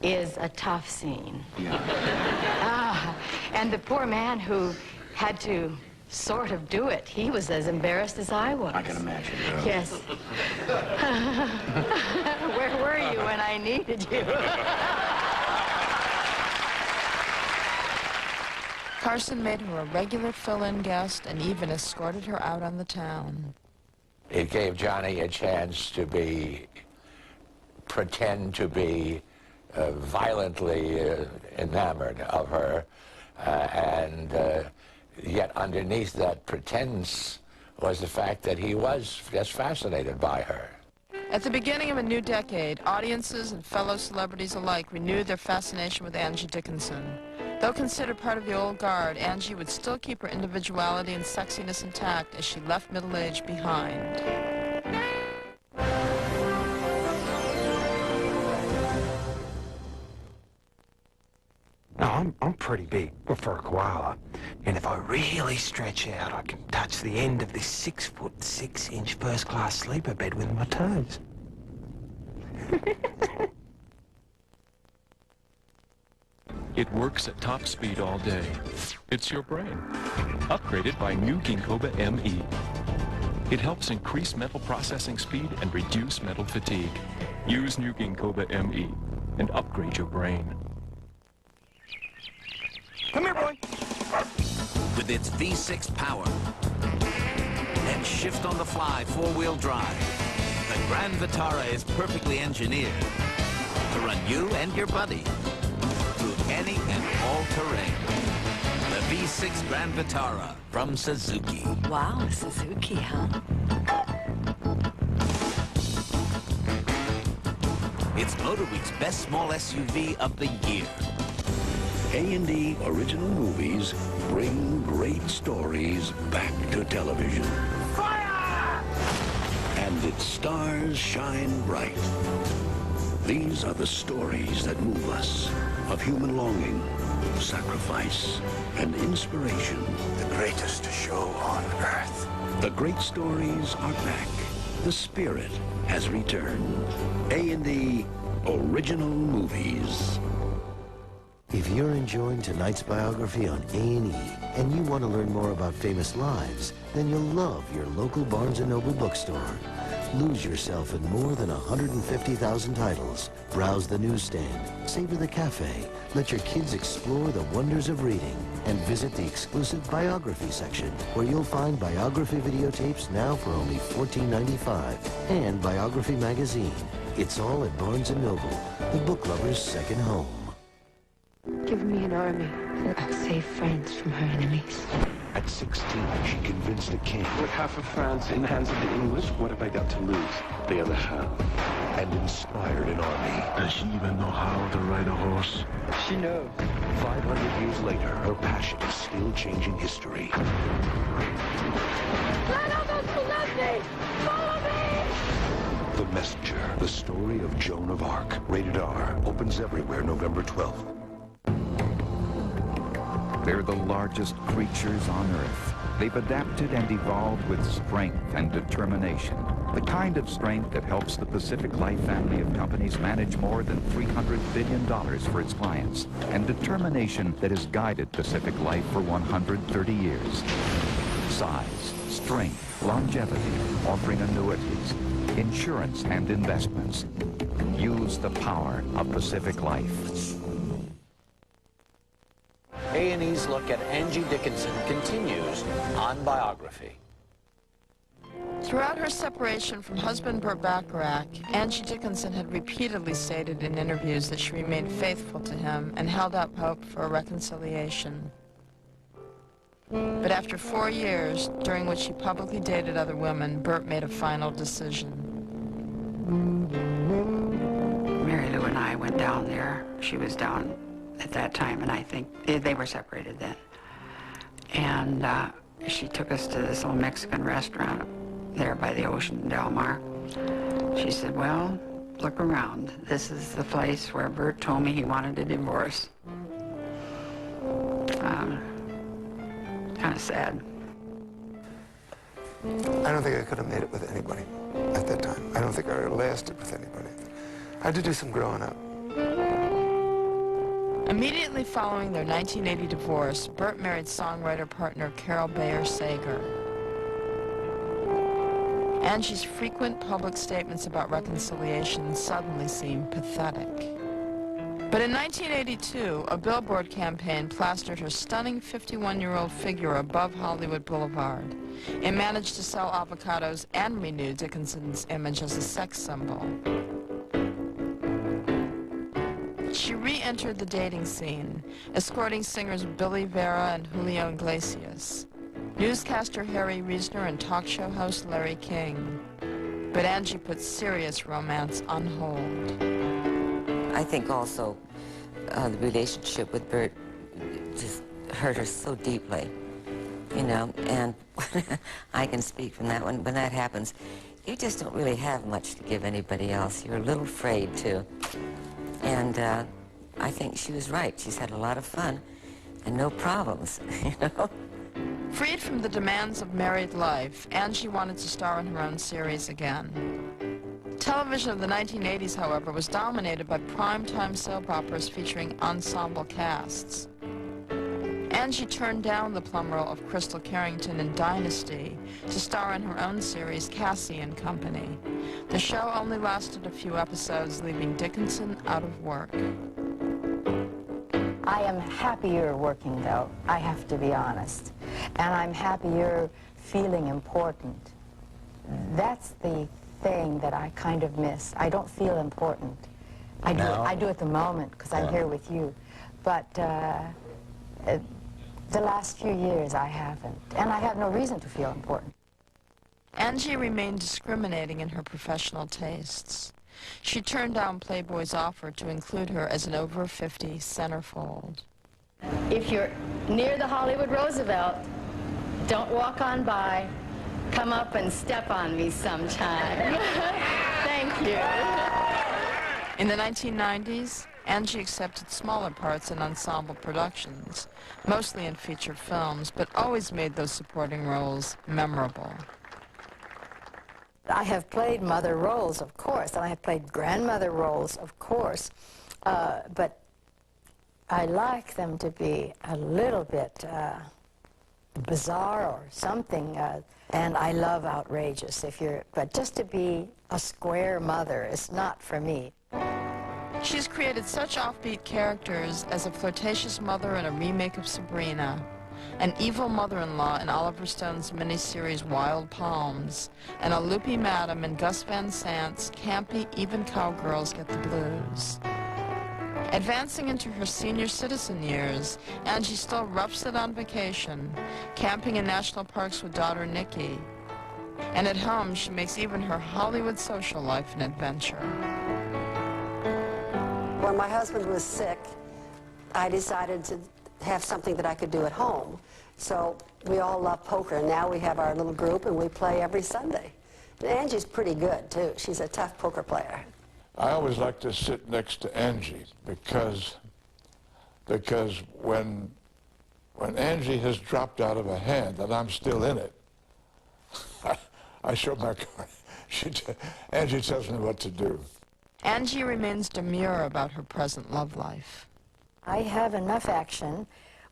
is a tough scene. Yeah. And the poor man who had to sort of do it, he was as embarrassed as I was. I can imagine. Yes. Where were you when I needed you? Carson made her a regular fill-in guest and even escorted her out on the town. It gave Johnny a chance to pretend to be violently enamored of her, and yet underneath that pretense was the fact that he was just fascinated by her. At the beginning of a new decade, audiences and fellow celebrities alike renewed their fascination with Angie Dickinson. Though considered part of the old guard, Angie would still keep her individuality and sexiness intact as she left middle age behind. Now, I'm pretty big for a koala, and if I really stretch out, I can touch the end of this 6'6" first-class sleeper bed with my toes. It works at top speed all day. It's your brain. Upgraded by new Ginkgoba ME. It helps increase mental processing speed and reduce mental fatigue. Use new Ginkgoba ME and upgrade your brain. Come here, boy. With its V6 power and shift-on-the-fly four-wheel drive, the Grand Vitara is perfectly engineered to run you and your buddy through any and all terrain. The V6 Grand Vitara from Suzuki. Wow, Suzuki, huh? It's MotorWeek's best small SUV of the year. A&E Original Movies bring great stories back to television. Fire! And its stars shine bright. These are the stories that move us, of human longing, sacrifice, and inspiration. The greatest show on earth. The great stories are back. The spirit has returned. A&E Original Movies. If you're enjoying tonight's biography on A&E and you want to learn more about famous lives, then you'll love your local Barnes & Noble bookstore. Lose yourself in more than 150,000 titles. Browse the newsstand, savor the cafe, let your kids explore the wonders of reading, and visit the exclusive biography section, where you'll find biography videotapes now for only $14.95, and Biography magazine. It's all at Barnes & Noble, the book lover's second home. Give me an army, and I'll save France from her enemies. At 16, she convinced the king. With half of France in the hands of the English, what have I got to lose? The other half. And inspired an army. Does she even know how to ride a horse? She knows. 500 years later, her passion is still changing history. Follow me! The Messenger, the story of Joan of Arc. Rated R. Opens everywhere November 12th. They're the largest creatures on Earth. They've adapted and evolved with strength and determination. The kind of strength that helps the Pacific Life family of companies manage more than $300 billion for its clients. And determination that has guided Pacific Life for 130 years. Size, strength, longevity, offering annuities, insurance and investments. Use the power of Pacific Life. A&E's look at Angie Dickinson continues on Biography. Throughout her separation from husband Burt Bacharach, Angie Dickinson had repeatedly stated in interviews that she remained faithful to him and held out hope for a reconciliation. But after 4 years, during which he publicly dated other women, Burt made a final decision. Mary Lou and I went down there. She was down at that time, and I think they were separated then. And she took us to this little Mexican restaurant there by the ocean in Del Mar. She said, well, look around. This is the place where Bert told me he wanted a divorce. Kind of sad. I don't think I could have made it with anybody at that time. I don't think I would have lasted with anybody. I had to do some growing up. Immediately following their 1980 divorce, Bert married songwriter partner Carol Bayer Sager. Angie's frequent public statements about reconciliation suddenly seemed pathetic. But in 1982, a billboard campaign plastered her stunning 51-year-old figure above Hollywood Boulevard. It managed to sell avocados and renew Dickinson's image as a sex symbol. She re-entered the dating scene, escorting singers Billy Vera and Julio Iglesias, newscaster Harry Reisner and talk show host Larry King. But Angie put serious romance on hold. I think also the relationship with Bert just hurt her so deeply, you know, and I can speak from that one. When that happens, you just don't really have much to give anybody else. You're a little afraid to. And I think she was right. She's had a lot of fun and no problems, you know. Freed from the demands of married life, Angie wanted to star in her own series again. Television of the 1980s, however, was dominated by primetime soap operas featuring ensemble casts. Angie turned down the plum role of Crystal Carrington in Dynasty to star in her own series, Cassie and Company. The show only lasted a few episodes, leaving Dickinson out of work. I am happier working, though, I have to be honest. And I'm happier feeling important. That's the thing that I kind of miss. I don't feel important. I do at the moment, because I'm here with you. But the last few years, I haven't. And I have no reason to feel important. Angie remained discriminating in her professional tastes. She turned down Playboy's offer to include her as an over-50 centerfold. If you're near the Hollywood Roosevelt, don't walk on by. Come up and step on me sometime. Thank you. In the 1990s, Angie accepted smaller parts in ensemble productions, mostly in feature films, but always made those supporting roles memorable. I have played mother roles, of course, and I have played grandmother roles, of course, but I like them to be a little bit bizarre or something, and I love outrageous. But just to be a square mother is not for me. She's created such offbeat characters as a flirtatious mother in a remake of Sabrina, an evil mother-in-law in Oliver Stone's miniseries Wild Palms, and a loopy madam in Gus Van Sant's campy Even Cowgirls Get the Blues. Advancing into her senior citizen years, Angie still roughs it on vacation, camping in national parks with daughter Nikki. And at home, she makes even her Hollywood social life an adventure. When my husband was sick, I decided to have something that I could do at home. So we all love poker. Now we have our little group and we play every Sunday. And Angie's pretty good, too. She's a tough poker player. I always like to sit next to Angie because when Angie has dropped out of a hand and I'm still in it, I show my card. Angie tells me what to do. Angie remains demure about her present love life. I have enough action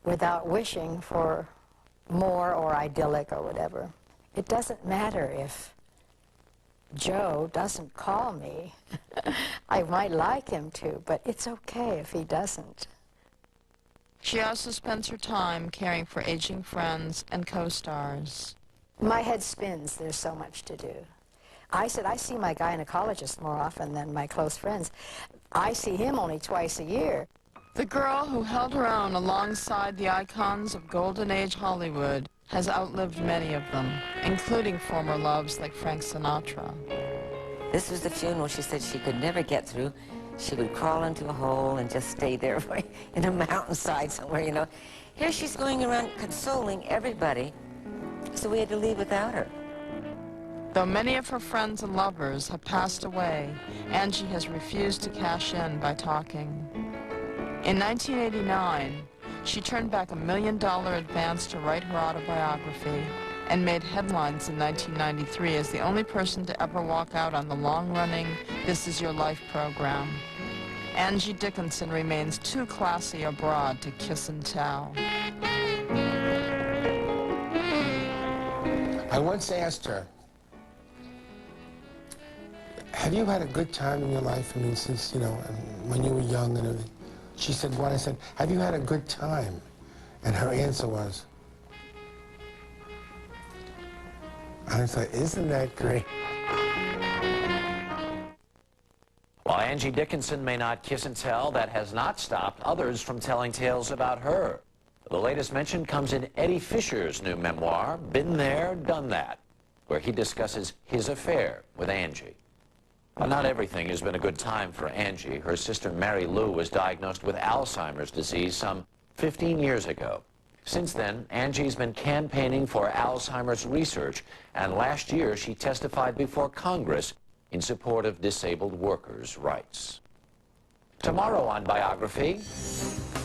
without wishing for more or idyllic or whatever. It doesn't matter if Joe doesn't call me. I might like him to, but it's okay if he doesn't. She also spends her time caring for aging friends and co-stars. My head spins. There's so much to do. I said I see my gynecologist more often than my close friends. I see him only twice a year. The girl who held her own alongside the icons of Golden Age Hollywood has outlived many of them, including former loves like Frank Sinatra. This was the funeral she said she could never get through she would crawl into a hole and just stay there in a mountainside somewhere, you know. Here she's going around consoling everybody, so we had to leave without her. Though many of her friends and lovers have passed away, Angie has refused to cash in by talking. In 1989, she turned back $1 million advance to write her autobiography and made headlines in 1993 as the only person to ever walk out on the long-running This Is Your Life program. Angie Dickinson remains too classy abroad to kiss and tell. I once asked her, have you had a good time in your life? I mean, since, you know, when you were young and everything. She said, what? I said, have you had a good time? And her answer was, I thought, isn't that great? While Angie Dickinson may not kiss and tell, that has not stopped others from telling tales about her. The latest mention comes in Eddie Fisher's new memoir, Been There, Done That, where he discusses his affair with Angie. Well, not everything has been a good time for Angie. Her sister Mary Lou was diagnosed with Alzheimer's disease some 15 years ago. Since then, Angie's been campaigning for Alzheimer's research, and last year she testified before Congress in support of disabled workers' rights. Tomorrow on Biography,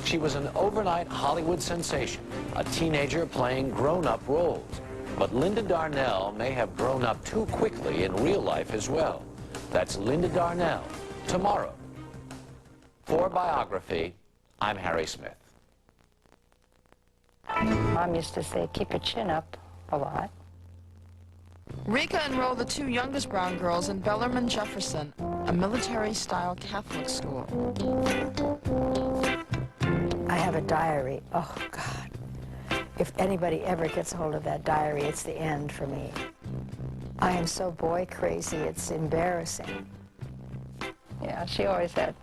she was an overnight Hollywood sensation, a teenager playing grown-up roles. But Linda Darnell may have grown up too quickly in real life as well. That's Linda Darnell, tomorrow. For Biography, I'm Harry Smith. Mom used to say, keep your chin up a lot. Rika enrolled the two youngest Brown girls in Bellarmine Jefferson, a military-style Catholic school. I have a diary. Oh, God. If anybody ever gets hold of that diary, it's the end for me. I am so boy crazy, it's embarrassing. Yeah, she always had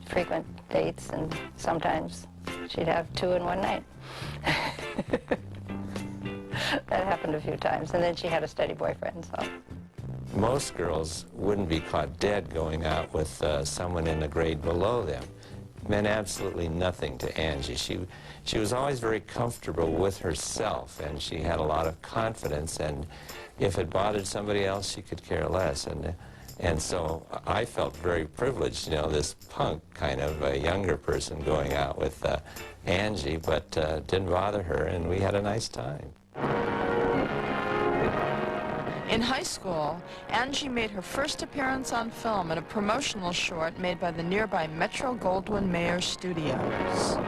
frequent dates, and sometimes she'd have two in one night. That happened a few times, and then she had a steady boyfriend, so. Most girls wouldn't be caught dead going out with someone in the grade below them. It meant absolutely nothing to Angie. She was always very comfortable with herself, and she had a lot of confidence, and if it bothered somebody else, she could care less. And so I felt very privileged, you know, this punk kind of a younger person going out with Angie, but didn't bother her, and we had a nice time. In high school, Angie made her first appearance on film in a promotional short made by the nearby Metro-Goldwyn-Mayer Studios.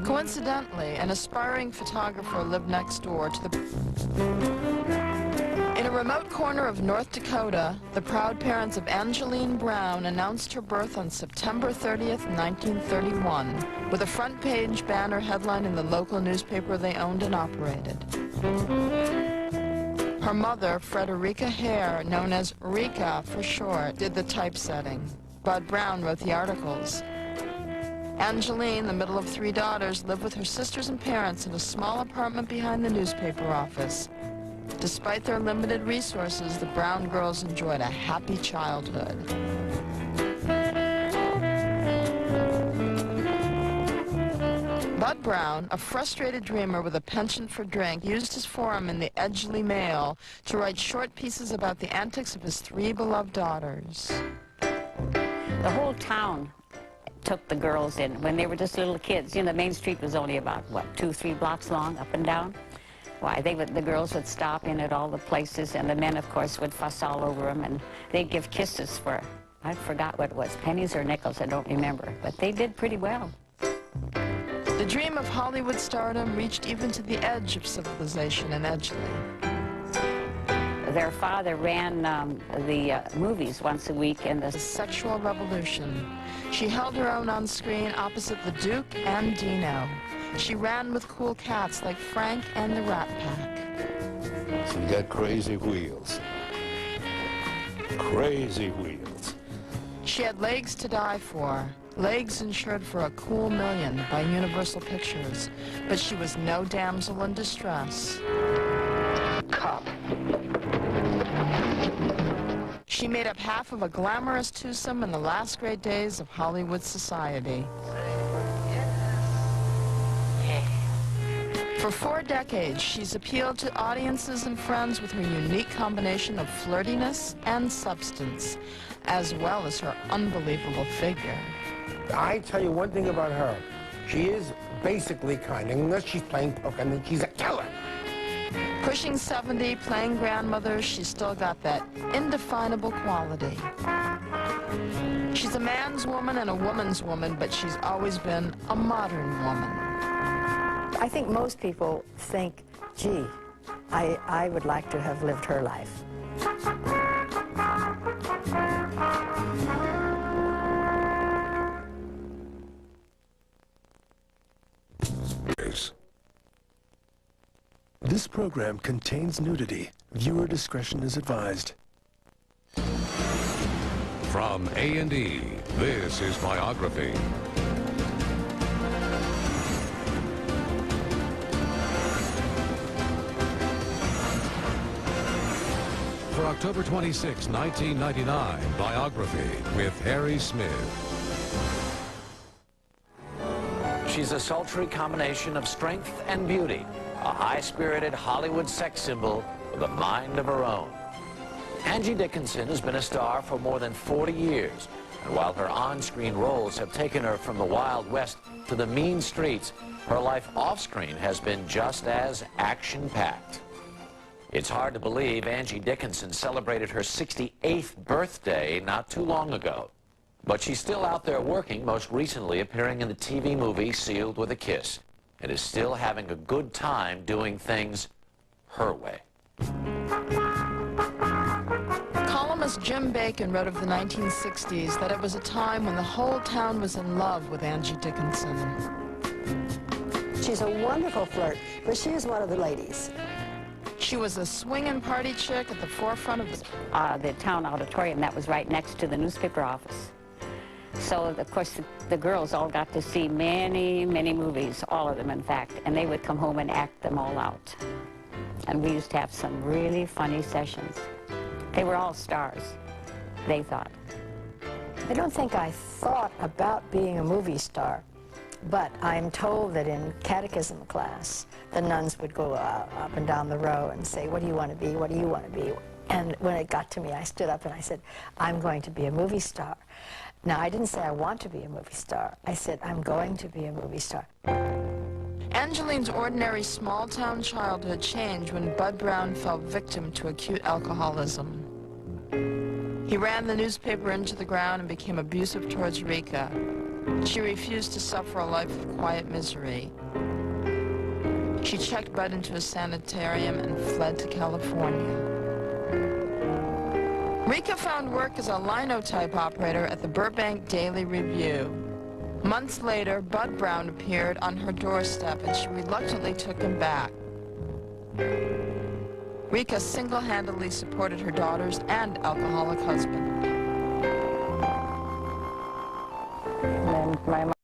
Coincidentally, an aspiring photographer lived next door to the... In a remote corner of North Dakota, the proud parents of Angeline Brown announced her birth on September 30th, 1931, with a front-page banner headline in the local newspaper they owned and operated. Her mother, Frederica Hare, known as Rika for short, did the typesetting. Bud Brown wrote the articles. Angeline, the middle of three daughters, lived with her sisters and parents in a small apartment behind the newspaper office. Despite their limited resources, the Brown girls enjoyed a happy childhood. Bud Brown, a frustrated dreamer with a penchant for drink, used his forum in the Edgeley Mail to write short pieces about the antics of his three beloved daughters. The whole town took the girls in when they were just little kids. You know, the main street was only about, what, 2-3 blocks long, up and down? Why, the girls would stop in at all the places, and the men, of course, would fuss all over them, and they'd give kisses for, I forgot what it was, pennies or nickels, I don't remember, but they did pretty well. The dream of Hollywood stardom reached even to the edge of civilization in Edgeley. Their father ran the movies once a week in the Sexual Revolution. She held her own on screen opposite the Duke and Dino. She ran with cool cats like Frank and the Rat Pack. She got crazy wheels. Crazy wheels. She had legs to die for. Legs insured for a cool $1 million by Universal Pictures. But she was no damsel in distress. Cop. She made up half of a glamorous twosome in the last great days of Hollywood society. For 4 decades, she's appealed to audiences and friends with her unique combination of flirtiness and substance, as well as her unbelievable figure. I tell you one thing about her. She is basically kind, unless she's playing poker, and then she's a killer. Pushing 70, playing grandmother, she's still got that indefinable quality. She's a man's woman and a woman's woman, but she's always been a modern woman. I think most people think, gee, I would like to have lived her life. This program contains nudity. Viewer discretion is advised. From A&E, this is Biography. For October 26, 1999, Biography with Harry Smith. She's a sultry combination of strength and beauty, a high-spirited Hollywood sex symbol with a mind of her own. Angie Dickinson has been a star for more than 40 years, and while her on-screen roles have taken her from the Wild West to the mean streets, her life off-screen has been just as action-packed. It's hard to believe Angie Dickinson celebrated her 68th birthday not too long ago. But she's still out there working, most recently appearing in the TV movie Sealed with a Kiss, and is still having a good time doing things her way. Columnist Jim Bacon wrote of the 1960s that it was a time when the whole town was in love with Angie Dickinson. She's a wonderful flirt, but she is one of the ladies. She was a swinging party chick at the forefront of the town auditorium that was right next to the newspaper office. So, of course, the girls all got to see many, many movies, all of them, in fact, and they would come home and act them all out. And we used to have some really funny sessions. They were all stars, they thought. I don't think I thought about being a movie star, but I'm told that in catechism class, the nuns would go up and down the row and say, what do you want to be? What do you want to be? And when it got to me, I stood up and I said, I'm going to be a movie star. Now, I didn't say I want to be a movie star. I said, I'm going to be a movie star. Angeline's ordinary small-town childhood changed when Bud Brown fell victim to acute alcoholism. He ran the newspaper into the ground and became abusive towards Rika. She refused to suffer a life of quiet misery. She checked Bud into a sanitarium and fled to California. Rika found work as a linotype operator at the Burbank Daily Review. Months later, Bud Brown appeared on her doorstep and she reluctantly took him back. Rika single-handedly supported her daughters and alcoholic husband. And then my